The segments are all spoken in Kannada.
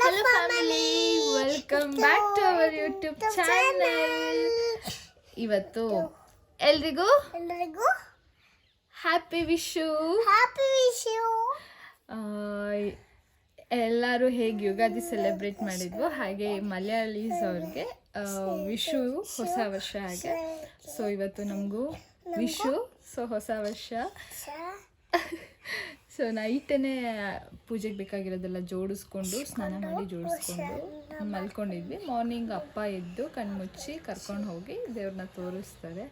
Hello family, welcome back to our YouTube channel. ಇವತ್ತು ಎಲ್ರಿಗೂ ಹ್ಯಾಪಿ ವಿಶು. ಎಲ್ಲರೂ ಹೇಗೆ ಯುಗಾದಿ ಸೆಲೆಬ್ರೇಟ್ ಮಾಡಿದ್ವು ಹಾಗೆ ಮಲಯಾಳೀಸ್ ಅವ್ರಿಗೆ ವಿಶು ಹೊಸ ವರ್ಷ ಹಾಗೆ. ಸೊ ಇವತ್ತು ನಮಗೂ ವಿಶು, ಸೊ ಹೊಸ ವರ್ಷ. ಸೊ ನೈಟೇ ಪೂಜೆಗೆ ಬೇಕಾಗಿರೋದೆಲ್ಲ ಜೋಡಿಸ್ಕೊಂಡು ಸ್ನಾನ ಮಾಡಿ ಜೋಡಿಸ್ಕೊಂಡು ಮಲ್ಕೊಂಡಿದ್ವಿ. ಮಾರ್ನಿಂಗ್ ಅಪ್ಪ ಎದ್ದು ಕಣ್ಮುಚ್ಚಿ ಕರ್ಕೊಂಡು ಹೋಗಿ ದೇವ್ರನ್ನ ತೋರಿಸ್ತಾರೆ.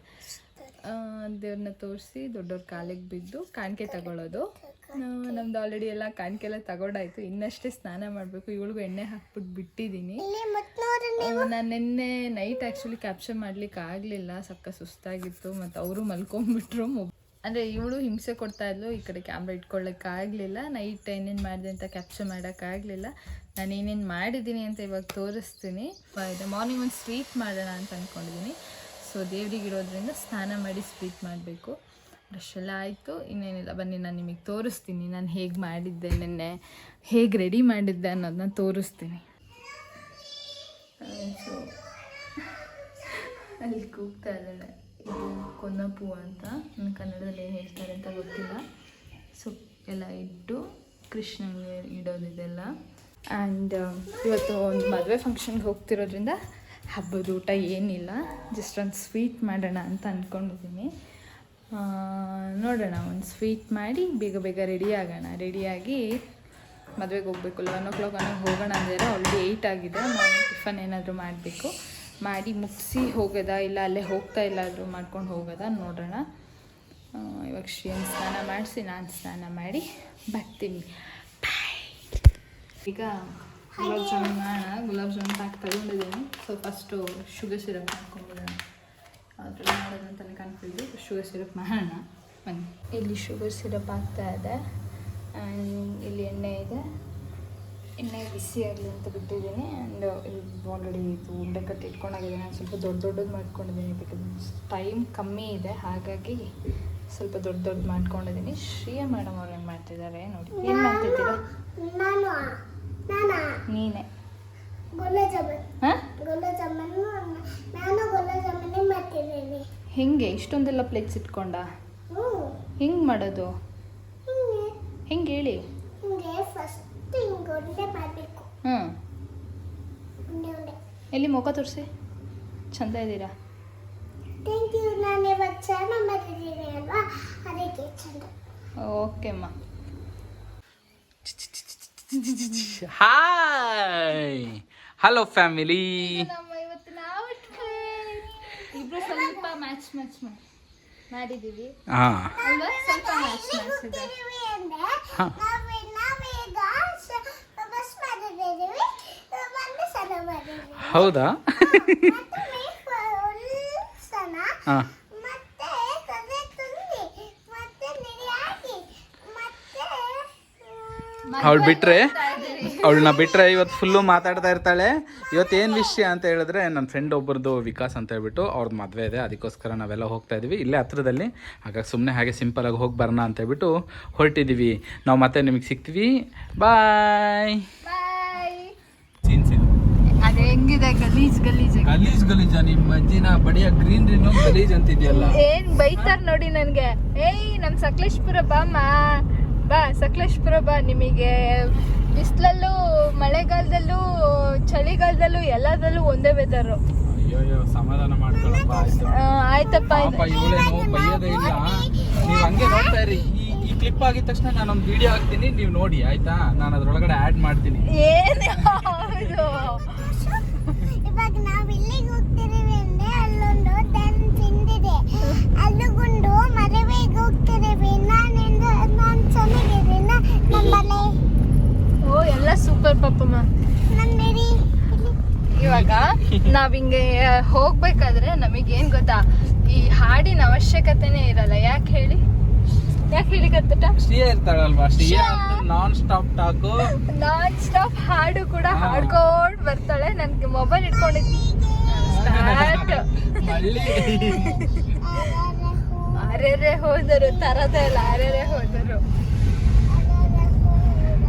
ದೇವ್ರನ್ನ ತೋರಿಸಿ ದೊಡ್ಡವ್ರ ಕಾಲಿಗೆ ಬಿದ್ದು ಕಾಣಿಕೆ ತಗೊಳ್ಳೋದು. ನಮ್ದು ಆಲ್ರೆಡಿ ಎಲ್ಲ ಕಾಣಿಕೆ ಎಲ್ಲ ತಗೊಂಡಾಯ್ತು, ಇನ್ನಷ್ಟೇ ಸ್ನಾನ ಮಾಡಬೇಕು. ಇವಳಿಗೂ ಎಣ್ಣೆ ಹಾಕ್ಬಿಟ್ಟು ಬಿಟ್ಟಿದ್ದೀನಿ. ನಾನು ನಿನ್ನೆ ನೈಟ್ ಆ್ಯಕ್ಚುಲಿ ಕ್ಯಾಪ್ಚರ್ ಮಾಡ್ಲಿಕ್ಕೆ ಆಗಲಿಲ್ಲ, ಸಕ್ಕ ಸುಸ್ತಾಗಿತ್ತು. ಮತ್ತು ಅವರು ಮಲ್ಕೊಂಡ್ಬಿಟ್ರು. ಅಂದರೆ ಇವಳು ಹಿಂಸೆ ಕೊಡ್ತಾ ಇದ್ಲು, ಈ ಕಡೆ ಕ್ಯಾಮ್ರಾ ಇಟ್ಕೊಳ್ಳೋಕ್ಕಾಗಲಿಲ್ಲ. ನೈಟ್ ಏನೇನು ಮಾಡಿದೆ ಅಂತ ಕ್ಯಾಪ್ಚರ್ ಮಾಡೋಕ್ಕಾಗಲಿಲ್ಲ. ನಾನು ಏನೇನು ಮಾಡಿದ್ದೀನಿ ಅಂತ ಇವಾಗ ತೋರಿಸ್ತೀನಿ. ಮಾರ್ನಿಂಗ್ ಒಂದು ಸ್ವೀಟ್ ಮಾಡೋಣ ಅಂತ ಅಂದ್ಕೊಂಡಿದ್ದೀನಿ. ಸೊ ದೇವ್ರಿಗೆ ಇರೋದ್ರಿಂದ ಸ್ನಾನ ಮಾಡಿ ಸ್ವೀಟ್ ಮಾಡಬೇಕು. ಬ್ರಷ್ ಎಲ್ಲ ಆಯಿತು, ಇನ್ನೇನಿಲ್ಲ. ಬನ್ನಿ ನಾನು ನಿಮಗೆ ತೋರಿಸ್ತೀನಿ ನಾನು ಹೇಗೆ ಮಾಡಿದ್ದೆ, ನೆನ್ನೆ ಹೇಗೆ ರೆಡಿ ಮಾಡಿದ್ದೆ ಅನ್ನೋದನ್ನ ತೋರಿಸ್ತೀನಿ. ಸೊ ಅಲ್ಲಿ ಕೂಗ್ತಾ ಇದ್ದಾಳೆ, ಇದು ಕೊನ್ನಪೂ ಅಂತ, ನನ್ನ ಕನ್ನಡದಲ್ಲಿ ಏನು ಹೇಳ್ತಾರೆ ಅಂತ ಗೊತ್ತಿಲ್ಲ. ಸೊ ಎಲ್ಲ ಇಟ್ಟು ಕೃಷ್ಣನಿಗೆ ಇಡೋದಿದೆಲ್ಲ. ಆ್ಯಂಡ್ ಇವತ್ತು ಒಂದು ಮದುವೆ ಫಂಕ್ಷನ್ಗೆ ಹೋಗ್ತಿರೋದ್ರಿಂದ ಹಬ್ಬದ ಊಟ ಏನಿಲ್ಲ, ಜಸ್ಟ್ ಒಂದು ಸ್ವೀಟ್ ಮಾಡೋಣ ಅಂತ ಅಂದ್ಕೊಂಡಿದ್ದೀನಿ. ನೋಡೋಣ, ಒಂದು ಸ್ವೀಟ್ ಮಾಡಿ ಬೇಗ ಬೇಗ ರೆಡಿ ಆಗೋಣ. ರೆಡಿಯಾಗಿ ಮದುವೆಗೆ ಹೋಗಬೇಕು. 11 o'clock ಹೋಗೋಣ ಅಂದರೆ ಆಲ್ರೆಡಿ 8 ಆಗಿದೆ. ಮಾರ್ನಿಂಗ್ ಟಿಫನ್ ಏನಾದರೂ ಮಾಡಬೇಕು, ಮಾಡಿ ಮುಗಿಸಿ ಹೋಗೋದಾ ಇಲ್ಲ ಅಲ್ಲೇ ಹೋಗ್ತಾ ಇಲ್ಲಾದರೂ ಮಾಡ್ಕೊಂಡು ಹೋಗೋದಾ ನೋಡೋಣ. ಇವಾಗ ಶ್ರೀಯನ್ ಸ್ನಾನ ಮಾಡಿಸಿ ನಾನು ಸ್ನಾನ ಮಾಡಿ ಬರ್ತೀನಿ. ಈಗ ಗುಲಾಬ್ ಜಾಮೂನ್ ಮಾಡೋಣ. ಗುಲಾಬ್ ಜಾಮೂನ್ ಪ್ಯಾಕ್ ತಗೊಂಡಿದ್ದೀನಿ. ಸೊ ಫಸ್ಟು ಶುಗರ್ ಸಿರಪ್ ಮಾಡ್ಕೊಂಡಿದ್ದಾನೆ. ಅದರಲ್ಲಿ ಮಾಡೋದಂತಲೇ ಕನ್ಫ್ಯೂಸು. ಶುಗರ್ ಸಿರಪ್ ಮಾಡೋಣ ಬನ್ನಿ. ಇಲ್ಲಿ ಶುಗರ್ ಸಿರಪ್ ಆಗ್ತಾ ಇದೆ. ಆ್ಯಂಡ್ ಇಲ್ಲಿ ಎಣ್ಣೆ ಇದೆ. ಎಣ್ಣೆ ಬಿಸಿ ಆಗಲಿ ಅಂತ ಬಿಟ್ಟಿದ್ದೀನಿ. ಆ್ಯಂಡ್ ಆಲ್ರೆಡಿ ಇದು ಉಂಡೆ ಕಟ್ಟಿ ಇಟ್ಕೊಂಡಾಗಿದೆ. ನಾನು ಸ್ವಲ್ಪ ದೊಡ್ಡದು ಮಾಡ್ಕೊಂಡಿದ್ದೀನಿ. ಬಿಕಾಸ್ ಟೈಮ್ ಕಮ್ಮಿ ಇದೆ, ಹಾಗಾಗಿ ಸ್ವಲ್ಪ ದೊಡ್ಡ ಮಾಡ್ಕೊಂಡಿದ್ದೀನಿ. ಶ್ರೀಯ ಮೇಡಮ್ ಅವ್ರು ಏನು ಮಾಡ್ತಿದ್ದಾರೆ ನೋಡಿ. ಏನು ಮಾಡ್ತಿದ್ದೀರಾ? ನೀನೆ ಹೆಂಗೆ ಇಷ್ಟೊಂದೆಲ್ಲ ಪ್ಲೇಟ್ಸ್ ಇಟ್ಕೊಂಡ? ಹೆಂಗೆ ಮಾಡೋದು? ಹೆಂಗೆ ಹೇಳಿ? ಎಲ್ಲಿ ಮುಖ ತೋರಿಸಿ, ಚಂದ ಇದ್ದೀರಾ? ಓಕೆ ಅಮ್ಮ. Hi, hello family. ಇಬ್ರು ಸ್ವಲ್ಪ ಮ್ಯಾಚ್ ಮಾಡಿದ್ದೀವಿ. ಸ್ವಲ್ಪ ಮ್ಯಾಚ್ ಇದೆ. ಹೌದಾ? ಅವಳನ್ನ ಬಿಟ್ರೆ ಇವತ್ತು ಫುಲ್ಲು ಮಾತಾಡ್ತಾ ಇರ್ತಾಳೆ. ಇವತ್ತೇನು ವಿಷಯ ಅಂತ ಹೇಳಿದ್ರೆ, ನನ್ನ ಫ್ರೆಂಡ್ ಒಬ್ಬರದು ವಿಕಾಸ್ ಅಂತ ಹೇಳ್ಬಿಟ್ಟು ಅವ್ರದ್ದು ಮದುವೆ ಇದೆ. ಅದಕ್ಕೋಸ್ಕರ ನಾವೆಲ್ಲ ಹೋಗ್ತಾ ಇದ್ವಿ ಇಲ್ಲೇ ಹತ್ರದಲ್ಲಿ. ಹಾಗಾಗಿ ಸುಮ್ಮನೆ ಹಾಗೆ ಸಿಂಪಲಾಗಿ ಹೋಗಿ ಬರೋಣ ಅಂತ ಹೇಳ್ಬಿಟ್ಟು ಹೊರಟಿದ್ದೀವಿ. ನಾವು ಮತ್ತೆ ನಿಮಗೆ ಸಿಗ್ತೀವಿ. ಬಾಯ್. ಅದು ಹೆಂಗಿದೆ? ಗಲೀಜ್ ನಿಮ್ಮ ಅಜ್ಜಿನ ಬಡಿಯ ಗ್ರೀನ್ರಿನೋ ಗಲೀಜ್ ಅಂತಿದ್ಯಲ್ಲ. ಏನ್ ಬೈತಾರ ನೋಡಿ ನನಗೆ. ಏಯ್ ನಮ್ ಸಕಲೇಶ್ಪುರ ಬಾ ಸಕಲೇಶ್ಪುರ ಬಾ. ನಿಮಗೆ ಬಿಸಿಲಲ್ಲೂ ಮಳೆಗಾಲದಲ್ಲೂ ಚಳಿಗಾಲದಲ್ಲೂ ಎಲ್ಲದಲ್ಲೂ ಒಂದೇ ವೆದರು. ಅಯ್ಯೋ ಸಮಾಧಾನ ಮಾಡ್ಕೊಳ್ಳಪ್ಪ. ಆಯ್ತಪ್ಪ. ಇವಳೇನು ಬೈಯೋದೇ ಇಲ್ಲ. ನೀವು ಹಂಗೆ ನೋಡ್ತಾ ಇರಿ. ಈ ಕ್ಲಿಪ್ ಆಗಿದ ತಕ್ಷಣ ನಾನೊಂದು ವಿಡಿಯೋ ಹಾಕ್ತೀನಿ, ನೀವು ನೋಡಿ ಆಯ್ತಾ? ನಾನು ಅದ್ರೊಳಗಡೆ ಆ್ಯಡ್ ಮಾಡ್ತೀನಿ. ಏನು ಹೌದು. ಇವಾಗ ನಾವು ಇಲ್ಲಿಗೆ ಹೋಗ್ತಿದ್ದೀವಿ ಅಂದ್ರೆ ಅಲ್ಲೊಂದು ದನ್ ತಿಂದಿದೆ, ಅಲ್ಲುಗುಂಡು ಮರವೇಗೆ ಹೋಗ್ತಿದ್ದೀವಿ. ನಾನು ಚೆನ್ನಾಗಿದ್ದೀನಿ ನಮ್ಮನೆ. ಓ ಎಲ್ಲ ಸೂಪರ್ ಪಾಪಮ್ಮ. ನಮ್ಮನೇರಿ ಇವಾಗ ನಾವ್ ಹಿಂಗೆ ಹೋಗ್ಬೇಕಾದ್ರೆ ನಮಗೇನ್ ಗೊತ್ತಾ, ಈ ಹಾಡಿನ ಅವಶ್ಯಕತೆನೇ ಇರಲ್ಲ. ಯಾಕೆ ಹೇಳಿ ಕತ್ತಟ? ಶ್ರೀಯ ಇರ್ತಾಳಲ್ವಾ, ಶ್ರೀಯ ನಾನ್ ಸ್ಟಾಪ್ ಹಾಡು ಕೂಡ ಹಾಡ್ಕೊಂಡ್ ಬರ್ತಾಳೆ. ನನ್ಗೆ ಮೊಬೈಲ್ ಇಟ್ಕೊಂಡಿದ್ವಿ. ಅರೆರೆ ಹೋದರು ತರದೇ ಇಲ್ಲ. ಅರೆರೆ ಹೋದರು.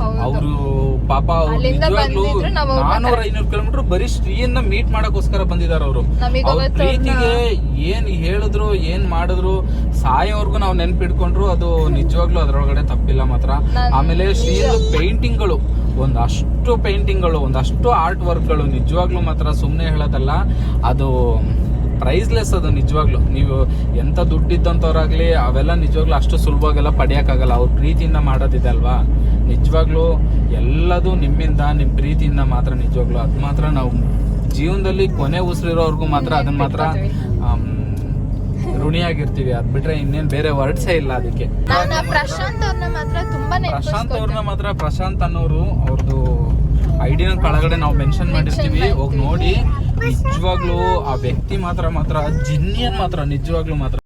ಹೌದು. ಅವರು ಪಾಪ ಅವ್ರು ಅಲ್ಲಿಂದ ನಿಜವಾಗ್ಲೂ ಬಂದಿದ್ರು, ನಾವು 400-500 ಕಿಲೋಮೀಟರ್ ಬರೀ ಶ್ರೀಯನ್ನ ಮೀಟ್ ಮಾಡಕ್ಕೋಸ್ಕರ ಬಂದಿದಾರ ಅವರು. ನಮಗ್ ಅವ್ರ ಅವತ್ತು ಪ್ರೀತಿಗೆ ಏನ್ ಹೇಳಿದ್ರು ಏನ್ ಮಾಡಿದ್ರು ಸಾಯೋವರ್ಗು ನಾವು ನೆನ್ಪಿಟ್ಕೊಂಡ್ರು ಅದು ನಿಜವಾಗ್ಲೂ ಅದ್ರೊಳಗಡೆ ತಪ್ಪಿಲ್ಲ ಮಾತ್ರ. ಆಮೇಲೆ ಶ್ರೀಯಂದು ಪೇಂಟಿಂಗ್ಗಳು ಒಂದಷ್ಟು ಪೇಂಟಿಂಗ್ಗಳು ಒಂದಷ್ಟು ಆರ್ಟ್ ವರ್ಕ್ಗಳು ನಿಜವಾಗ್ಲೂ ಮಾತ್ರ ಸುಮ್ಮನೆ ಹೇಳೋದಲ್ಲ, ಅದು ಪ್ರೈಸ್ಲೆಸ್. ಅದು ನಿಜವಾಗ್ಲು ನೀವು ಎಂತ ದುಡ್ಡಿದ್ದಂಥವ್ರಾಗ್ಲಿ ಅವೆಲ್ಲ ನಿಜವಾಗ್ಲೂ ಅಷ್ಟು ಸುಲಭವಾಗೆಲ್ಲ ಪಡೆಯೋಕ್ಕಾಗಲ್ಲ. ಅವ್ರ ಪ್ರೀತಿಯಿಂದ ಮಾಡೋದಿದೆ ಅಲ್ವಾ, ನಿಜವಾಗ್ಲೂ ಎಲ್ಲದು ನಿಮ್ಮಿಂದ ನಿಮ್ಮ ಪ್ರೀತಿಯಿಂದ ಮಾತ್ರ. ನಿಜವಾಗ್ಲು ಅದು ಮಾತ್ರ ನಾವು ಜೀವನದಲ್ಲಿ ಕೊನೆ ಉಸಿರಿರೋರ್ಗು ಮಾತ್ರ ಅದನ್ನ ಮಾತ್ರ ಋಣಿಯಾಗಿರ್ತೀವಿ. ಅದ್ ಬಿಟ್ರೆ ಇನ್ನೇನ್ ಬೇರೆ ವರ್ಡ್ಸೇ ಇಲ್ಲ ಅದಕ್ಕೆ. ಪ್ರಶಾಂತ್ ಅವ್ರನ್ನ ಮಾತ್ರ ತುಂಬಾ ಪ್ರಶಾಂತ್ ಅನ್ನೋರು ಅವ್ರದ್ದು ಐಡಿನ ಕೆಳಗಡೆ ನಾವು ಮೆನ್ಷನ್ ಮಾಡಿರ್ತೀವಿ, ಹೋಗಿ ನೋಡಿ. ನಿಜವಾಗ್ಲೂ ಆ ವ್ಯಕ್ತಿ ಮಾತ್ರ ಜಿನಿಯನ್ ಮಾತ್ರ, ನಿಜವಾಗ್ಲೂ ಮಾತ್ರ.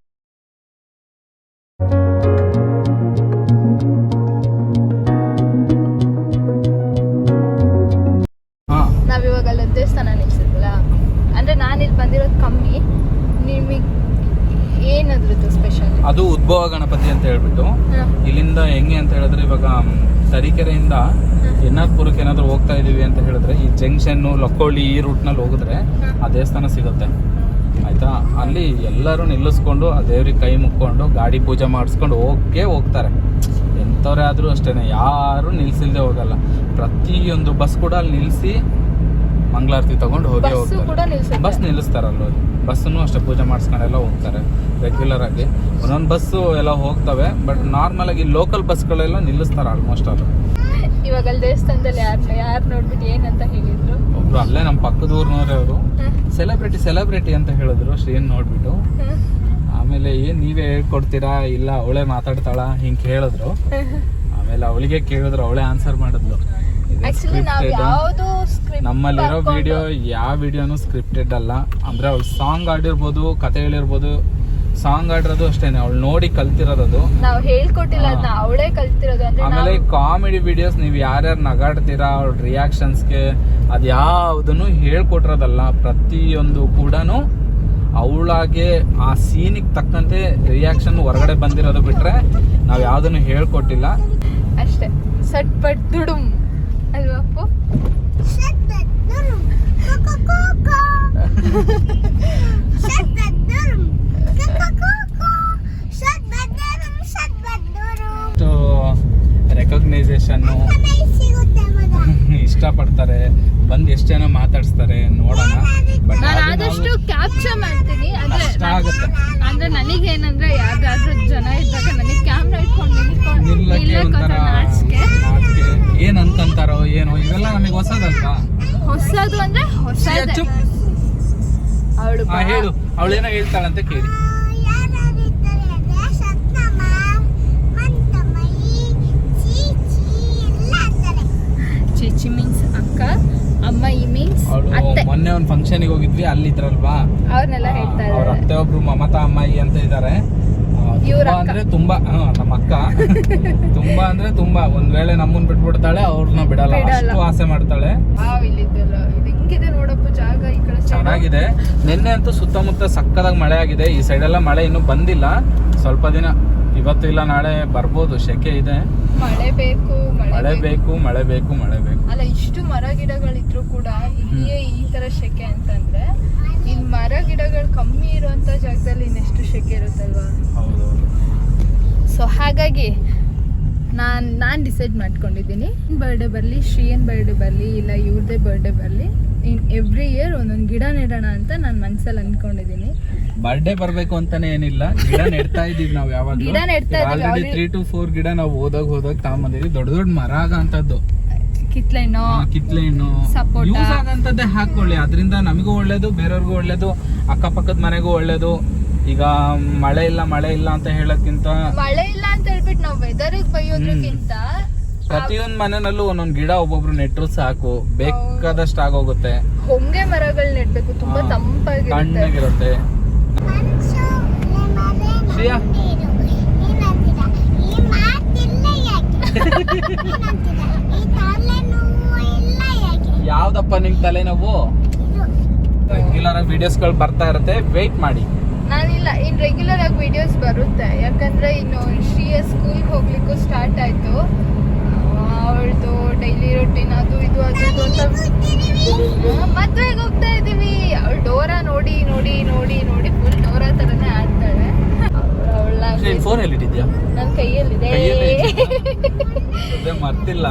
ನಾವಿವಾಗ ಅಲ್ಲಿ ದೇವಸ್ಥಾನ ನಿಲ್ಸಿದ್ವಲ್ಲ, ಅಂದ್ರೆ ನಾನು ಇಲ್ಲಿ ಬಂದಿರೋದು ಕಮ್ಮಿ, ನಿಮಗೆ ಏನಾದ್ರದ್ದು ಸ್ಪೆಷಲ್? ಅದು ಉದ್ಭವ ಗಣಪತಿ ಅಂತ ಹೇಳ್ಬಿಟ್ಟು ಇಲ್ಲಿಂದ ಹೆಂಗೆ ಅಂತ ಹೇಳಿದ್ರೆ, ಇವಾಗ ತರೀಕೆರೆಯಿಂದ ಎನ್ನಾರ್ಪುರಕ್ಕೆ ಏನಾದ್ರು ಹೋಗ್ತಾ ಇದೀವಿ ಅಂತ ಹೇಳಿದ್ರೆ ಈ ಜಂಕ್ಷನ್ ಲಕ್ಕೋಳಿ ಈ ರೂಟ್ನಲ್ಲಿ ಹೋಗಿದ್ರೆ ಆ ದೇವಸ್ಥಾನ ಸಿಗುತ್ತೆ ಆಯ್ತಾ. ಅಲ್ಲಿ ಎಲ್ಲರೂ ನಿಲ್ಲಿಸ್ಕೊಂಡು ಆ ದೇವ್ರಿಗೆ ಕೈ ಮುಕ್ಕೊಂಡು ಗಾಡಿ ಪೂಜೆ ಮಾಡಿಸ್ಕೊಂಡು ಹೋಗ್ತಾರೆ. ಎಂಥವ್ರೇ ಆದ್ರೂ ಅಷ್ಟೇನೆ, ಯಾರು ನಿಲ್ಸಿಲ್ದೆ ಹೋಗಲ್ಲ. ಪ್ರತಿಯೊಂದು ಬಸ್ ಕೂಡ ಅಲ್ಲಿ ನಿಲ್ಲಿಸಿ ಮಂಗಳಾರತಿ ತಗೊಂಡು ಹೋಗಿ ಹೋಗ್ತಾರೆ. ಬಸ್ ನಿಲ್ಲಿಸ್ತಾರಲ್ಲ, ಬಸ್ಸನ್ನು ಅಷ್ಟೇ ಪೂಜೆ ಮಾಡಿಸ್ಕೊಂಡೆಲ್ಲ ಹೋಗ್ತಾರೆ ರೆಗ್ಯುಲರ್ ಆಗಿ. ಒಂದೊಂದು ಬಸ್ಸು ಎಲ್ಲ ಹೋಗ್ತವೆ, ಬಟ್ ನಾರ್ಮಲ್ ಆಗಿ ಲೋಕಲ್ ಬಸ್ಗಳೆಲ್ಲ ನಿಲ್ಲಿಸ್ತಾರೆ ಆಲ್ಮೋಸ್ಟ್. ಅದು ಇವಾಗ ಅಲ್ಲಿ ದೇವಸ್ಥಾನದಲ್ಲಿ ಯಾರು ನೋಡ್ಬಿಟ್ಟು ಏನಂತ ಹೇಳಿದ್ರು, ಒಬ್ರು ಅಲ್ಲೇ ನಮ್ಮ ಪಕ್ಕದ ಊರಿನವ್ರೆ ಅವರು ಸೆಲೆಬ್ರಿಟಿ ಅಂತ ಹೇಳಿದ್ರು ಶ್ರೀಯನ್ ನೋಡ್ಬಿಟ್ಟು. ಆಮೇಲೆ ಏನ್ ನೀವೇ ಹೇಳ್ಕೊಡ್ತೀರಾ, ಇಲ್ಲ ಅವಳೇ ಮಾತಾಡ್ತಾಳ ಹಿಂಗೆ ಹೇಳಿದ್ರು. ಆಮೇಲೆ ಅವಳಿಗೆ ಕೇಳಿದ್ರು, ಅವಳೇ ಆನ್ಸರ್ ಮಾಡಿದ್ಲು. ನಮ್ಮಲ್ಲಿರೋ ವಿಡಿಯೋ ಯಾವ ವಿಡಿಯೋನು ಸ್ಕ್ರಿಪ್ಟೆಡ್ ಅಲ್ಲ. ಅಂದ್ರೆ ಅವ್ಳು ಸಾಂಗ್ ಆಡಿರ್ಬೋದು, ಕತೆ ಹೇಳಿರ್ಬೋದು. ಸಾಂಗ್ ಆಡಿರೋದು ಅಷ್ಟೇನೆ, ಅವಳು ನೋಡಿ ಕಲ್ತಿರೋದು, ನಾವು ಹೇಳ್ಕೊಟ್ಟಿಲ್ಲ, ಅವಳೇ ಕಲ್ತಿರೋದು. ಆಮೇಲೆ ಕಾಮಿಡಿ ವಿಡಿಯೋಸ್ ನೀವು ಯಾರ್ಯಾರು ನಗಾಡ್ತೀರಾ ಅವ್ಳ ರಿಯಾಕ್ಷನ್ಸ್ಗೆ ಅದು ಯಾವುದನ್ನು ಹೇಳ್ಕೊಟ್ಟಿರೋದಲ್ಲ. ಪ್ರತಿಯೊಂದು ಕೂಡ ಅವಳಾಗೆ ಆ ಸೀನಿಗೆ ತಕ್ಕಂತೆ ರಿಯಾಕ್ಷನ್ ಹೊರಗಡೆ ಬಂದಿರೋದು ಬಿಟ್ರೆ ನಾವು ಯಾವುದನ್ನು ಹೇಳ್ಕೊಟ್ಟಿಲ್ಲ ಅಷ್ಟೇ. ಸಟ್ ಪಟ್ ದುಡುಮ್ ಅಲ್ವಾ ಅಪ್ಪು? ರೆಕಗ್ನೈಸೇಷನ್ ಇಷ್ಟಪಡ್ತಾರೆ, ಬಂದು ಎಷ್ಟು ಜನ ಮಾತಾಡಿಸ್ತಾರೆ ನೋಡೋಣ. ಬಟ್ ಆದಷ್ಟು ಕ್ಯಾಪ್ಚರ್ ಮಾಡ್ತೀನಿ. ಅಂದ್ರೆ ನನಗೇನಂದ್ರೆ ಯಾವ್ದಾದ್ರು ಜನ ಇದ್ದಾಗ ನನಗೆ ಕ್ಯಾಮ್ರಾ ಇಟ್ಕೊಂಡು ಏನ್ ಅಂತಂತಾರೋ ಏನೋ ಇವೆಲ್ಲ ನಮಗೆ ಹೊಸದಲ್ವಾ? ಹೊಸದು ಅಂದ್ರೆ ಹೊಸದು. ಹೇಳು, ಅವಳೇನೋ ಹೇಳ್ತಾಳಂತ ಕೇಳಿ. ಚಿಚಿ ಮೀನ್ಸ್ ಅಕ್ಕ, ಅಮ್ಮಯಿ ಮೀನ್ಸ್ ಅತ್ತೆ. ಮೊನ್ನೆ ಒಂದು ಫಂಕ್ಷನ್ಗೆ ಹೋಗಿದ್ವಿ, ಅಲ್ಲಿದ್ರಲ್ವಾ, ಅವ್ರನ್ನೆಲ್ಲ ಹೇಳ್ತಾ ಅವ್ರ ಅತ್ತೆ ಒಬ್ರು ಮಮತಾ ಅಮ್ಮಾಯಿ ಅಂತ ಇದ್ದಾರೆ. ತುಂಬಾ ಅಂದ್ರೆ ತುಂಬಾ ನಮ್ಮ ಅಕ್ಕ ತುಂಬಾ ಅಂದ್ರೆ ತುಂಬಾ. ಒಂದ್ ವೇಳೆ ನಮ್ಮನ್ ಬಿಟ್ಬಿಡ್ತಾಳೆ, ಅವ್ರನ್ನ ಬಿಡಲ್ಲ, ಅಷ್ಟು ಆಸೆ ಮಾಡ್ತಾಳೆ. ಹಿಂಗಿದೆ ನೋಡಪ್ಪ ಜಾಗ, ಈ ಕಡೆ ಚೆನ್ನಾಗಿದೆ. ನಿನ್ನೆ ಅಂತೂ ಸುತ್ತಮುತ್ತ ಸಕ್ಕದಾಗಿ ಮಳೆ ಆಗಿದೆ. ಈ ಸೈಡ್ ಎಲ್ಲ ಮಳೆ ಇನ್ನೂ ಬಂದಿಲ್ಲ. ಸ್ವಲ್ಪ ದಿನ ಇವತ್ತು ಇಲ್ಲ ನಾಳೆ ಬರ್ಬೋದು. ಶೆಕೆ ಇದೆ, ಮಳೆ ಬೇಕು. ಅಲ್ಲ, ಇಷ್ಟು ಮರ ಗಿಡಗಳಿದ್ರು ಕೂಡ ಇಲ್ಲಿಯೇ ಈ ತರ ಶೆಕೆ ಅಂತಂದ್ರೆ, ಇನ್ ಮರ ಗಿಡಗಳು ಕಮ್ಮಿ ಇರುವಂತ ಜಾಗದಲ್ಲಿ ಇನ್ನೆಷ್ಟು ಶೆಕೆ ಇರುತ್ತಲ್ವಾ? ಸೊ ಹಾಗಾಗಿ ನಾನು ಡಿಸೈಡ್ ಮಾಡ್ಕೊಂಡಿದ್ದೀನಿ, ಬರ್ಡೇ ಬರಲಿ, ಶ್ರೀಯನ್ ಬರ್ಡೇ ಬರಲಿ, ಇಲ್ಲ ಇವ್ರದೇ ಬರ್ಡೇ ಬರಲಿ, ಇನ್ ಎವ್ರಿ ಇಯರ್ ಒಂದೊಂದು ಗಿಡ ನೆಡೋಣ ಅಂತ ನಾನು ಮನ್ಸಲ್ಲಿ ಅನ್ಕೊಂಡಿದ್ದೀನಿ. ಬರ್ಡೇ ಬರ್ಬೇಕು ಅಂತಾನೆ ಏನಿಲ್ಲ, ಗಿಡ ನೆಡ್ತಾ ಇದೀವಿ ನಾವು. ಯಾವಾಗ ಗಿಡ ನೆಡ್ತಾ ಇದೀವಿ, ಆಲ್ರೆಡಿ 3 to 4 ಗಿಡ ನಾವು ಹೋದಾಗ ತಗೊಂಬಂದಿದ್ವಿ. ದೊಡ್ಡ ಮರ ಆಗಂತದ್ದು, ಕಿತ್ಲೆಹಣ್ಣು ಯೂಸ್ ಆಗಂತದ್ದೇ ಹಾಕೊಳ್ಳಿ. ಅದರಿಂದ ನಮಗೂ ಒಳ್ಳೇದು, ಬೇರೆಯವ್ರಿಗೂ ಒಳ್ಳೇದು, ಅಕ್ಕಪಕ್ಕದ ಮನೆಗೂ ಒಳ್ಳೇದು. ಈಗ ಮಳೆ ಇಲ್ಲ ಅಂತ ಹೇಳೋದ್ಕಿಂತ, ಮಳೆ ಇಲ್ಲ ಅಂತ ಹೇಳ್ಬಿಟ್ಟು ನಾವು ವೆದರ್ಗೆ ಬೈಯೋದ್ರಕ್ಕಿಂತ ಪ್ರತಿಯೊಂದು ಮನೆಯಲ್ಲೂ ಒಂದೊಂದು ಗಿಡ ಒಬ್ಬೊಬ್ರು ನೆಟ್ಟರು ಸಾಕು, ಬೇಕಾದಷ್ಟು ಆಗೋಗುತ್ತೆ. ಹೊಂಗೆ ಮರಗಳು ನೆಡ್ಬೇಕು, ತುಂಬಾ ತಣ್ಣಗಿರುತ್ತೆ. ಶ್ರೇಯಾ ಯಾವ್ದಪ್ಪ ನಿಮ್ ತಲೆನೋವು? ರೆಗ್ಯುಲರ್ ಆಗಿ ವಿಡಿಯೋಸ್ಗಳು ಬರ್ತಾ ಇರುತ್ತೆ, ವೇಟ್ ಮಾಡಿ. ನಾನಿಲ್ಲ, ಇನ್ ರೆಗ್ಯುಲರ್ ಆಗಿ ವಿಡಿಯೋಸ್ ಬರುತ್ತೆ. ಯಾಕಂದ್ರೆ ಇನ್ನು ಶ್ರೀಯ ಸ್ಕೂಲ್ಗೆ ಹೋಗ್ಲಿಕ್ಕೂ ಸ್ಟಾರ್ಟ್ ಆಯ್ತು. ಅವಳದು ಡೈಲಿ ರೊಟೀನ್ ಅದು ಇದು ಅಂತ ಮದ್ವೆಗೆ ಹೋಗ್ತಾ ಇದೀವಿ. ಅವಳು ಡೋರಾ ನೋಡಿ ನೋಡಿ ನೋಡಿ ನೋಡಿ ಫುಲ್ ಡೋರಾ ತರನೇ ಆಡ್ತಾಳೆ. ಅವಳ ಫೋನ್ ಎಲ್ಲಿ ಇಟ್ಟಿದ್ಯಾ? ನನ್ನ ಕೈಯಲ್ಲಿದೆ. ಮರ್ತಿಲ್ಲ.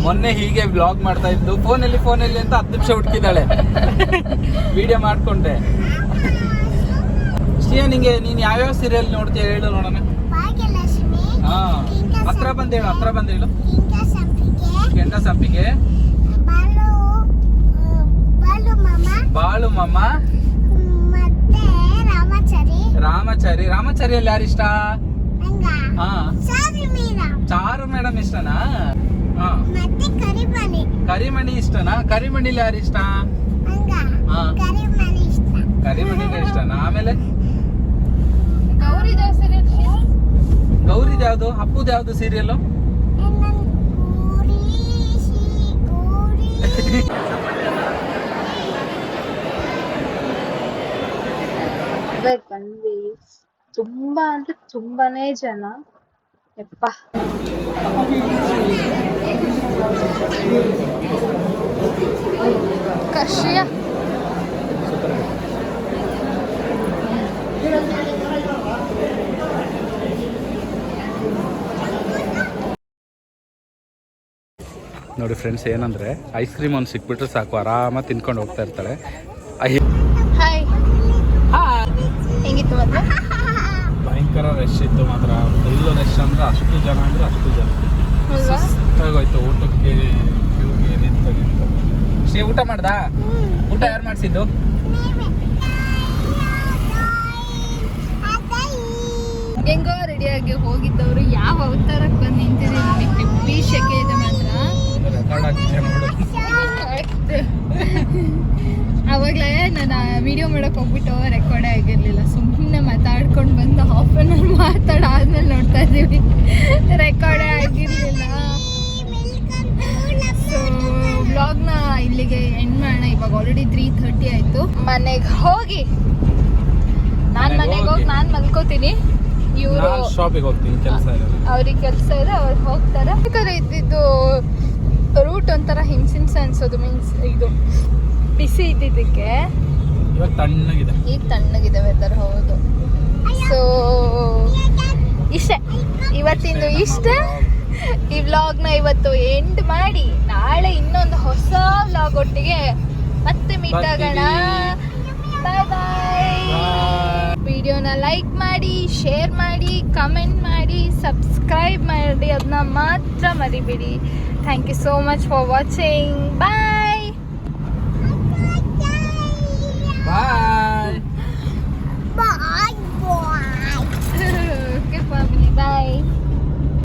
ಮೊನ್ನೆ ಹೀಗೆ ಬ್ಲಾಗ್ ಮಾಡ್ತಾ ಇದ್ದು ಫೋನಲ್ಲಿ ಅಂತ 10 ನಿಮಿಷ ಹುಡುಕಿದ್ದಾಳೆ. ವಿಡಿಯೋ ಮಾಡ್ಕೊಂಡೆ. ಶ್ರೀಯಾ, ನೀನ್ ಯಾವ್ಯಾವ ಸೀರಿಯಲ್ ನೋಡ್ತೀಯ ಹೇಳು ನೋಡೋಣ. ಭಾಗ್ಯಲಕ್ಷ್ಮಿ, ಹಾ, ಹತ್ರ ಬಂದೇಳು. ಕೆಂಡ ಸಂಪಿಗೆ, ಬಾಳು ಮಮ್ಮ, ಮತ್ತೆ ರಾಮಚಾರಿಯಲ್ಲಿ ಯಾರಿಷ್ಟ? ಹಂಗ ಹಾ, ಚಾರು ಮೇಡಮ್ ಇಷ್ಟನಾ? ಹಾ, ಮತ್ತೆ ಕರಿಮಣಿ ಇಷ್ಟನಾ? ಕರಿಮಣಿಲಿ ಯಾರಿಷ್ಟ? ಹಂಗ ಹಾ, ಕರಿಮಣಿನೇ ಇಷ್ಟನಾ? ಆಮೇಲೆ ಗೌರಿದ್ ಯಾವ್ದು? ಅಪ್ಪುದ್ ಯಾವ್ದು ಸೀರಿಯಲ್? ಬಂದ್ವಿ. ತುಂಬಾ ಅಂದ್ರೆ ತುಂಬಾನೇ ಜನ. ಯಪ್ಪ, ಕರ್ಷಿಯ ನೋಡಿ ಫ್ರೆಂಡ್ಸ್, ಏನಂದ್ರೆ ಐಸ್ ಕ್ರೀಮ್ ಒಂದು ಸಿಕ್ಬಿಟ್ರೆ ಸಾಕು, ಆರಾಮಾಗಿ ತಿನ್ಕೊಂಡು ಹೋಗ್ತಾ ಇರ್ತಾಳೆ. ಹಾಯ್, ಹೆಂಗಿತ್ತು ಮತ್ತೆ? ಭಯಂಕರ ರಶ್ ಇತ್ತು ಮಾತ್ರ. ಫುಲ್ ರಶ್ ಅಂದ್ರೆ ಅಷ್ಟು ಜನ ಹೋಯ್ತು. ಊಟಕ್ಕೆ ಕ್ಯೂಗೆ ನಿಂತು ಶ್ರೀ ಊಟ ಮಾಡ್ದಾ? ಊಟ ಯಾರು ಮಾಡಿಸಿದ್ದು? ಹೆಂಗೋ ರೆಡಿಯಾಗಿ ಹೋಗಿದ್ದವರು ಯಾವ ಅವತಾರಕ್ಕೆ ಬಂದು ನಿಂತಿದೆ ನೋಡಿ. ಪಿಪ್ಪಿ ಶೆಕೆ ಇದೆ ಮಾತ್ರ. ಅವಾಗಲೇ ನಾನು ವಿಡಿಯೋ ಮಾಡೋಕೆ ಹೋಗ್ಬಿಟ್ಟು ರೆಕಾರ್ಡೇ ಆಗಿರಲಿಲ್ಲ. ಸುಮ್ಮನೆ ಮಾತಾಡ್ಕೊಂಡು ಬಂದು ಹಾಫ್ ಆನ್ ಅವರ್ ಮಾತಾಡಾದ್ಮೇಲೆ ನೋಡ್ತಾ ಇದ್ದೀವಿ, ರೆಕಾರ್ಡೇ ಆಗಿರಲಿಲ್ಲ. ಸೊ ವ್ಲಾಗ್ನ ಇಲ್ಲಿಗೆ ಎಂಡ್ ಮಾಡೋಣ. ಇವಾಗ ಆಲ್ರೆಡಿ 3:30 ಆಯಿತು. ಮನೆಗೆ ಹೋಗಿ ನಾನು ಮಲ್ಕೋತೀನಿ. ಇವರು ಶಾಪಿಗೆ ಹೋಗ್ತೀನಿ, ಅವ್ರಿಗೆ ಕೆಲಸ ಇದೆ, ಅವ್ರು ಹೋಗ್ತಾರೆ. ಯಾಕಂದ್ರೆ ಇದ್ದಿದ್ದು ರೂಟ್ ಒಂಥರ ಹಿಂಸೆ ಅನ್ಸೋದು. ಮೀನ್ಸ್ ಇದು ಬಿಸಿ ಇದ್ದಿದ್ದಕ್ಕೆ ಈಗ ತಣ್ಣಗಿದೆ ವೆದರ್. ಹೌದು. ಸೊ ಇಷ್ಟೇ ಇವತ್ತಿಂದು. ಈ ವ್ಲಾಗ್ನ ಇವತ್ತು ಎಂಡ್ ಮಾಡಿ ನಾಳೆ ಇನ್ನೊಂದು ಹೊಸ ವ್ಲಾಗ್ ಒಟ್ಟಿಗೆ ಮತ್ತೆ ಮೀಟ್ ಆಗೋಣ. ಬಾಯ್ ಬಾಯ್. ವಿಡಿಯೋನ ಲೈಕ್ ಮಾಡಿ, ಶೇರ್ ಮಾಡಿ, ಕಮೆಂಟ್ ಮಾಡಿ, ಸಬ್ಸ್ಕ್ರೈಬ್ ಮಾಡಿ, ಅದನ್ನ ಮಾತ್ರ ಮರಿಬೇಡಿ. Thank you so much for watching. Bye.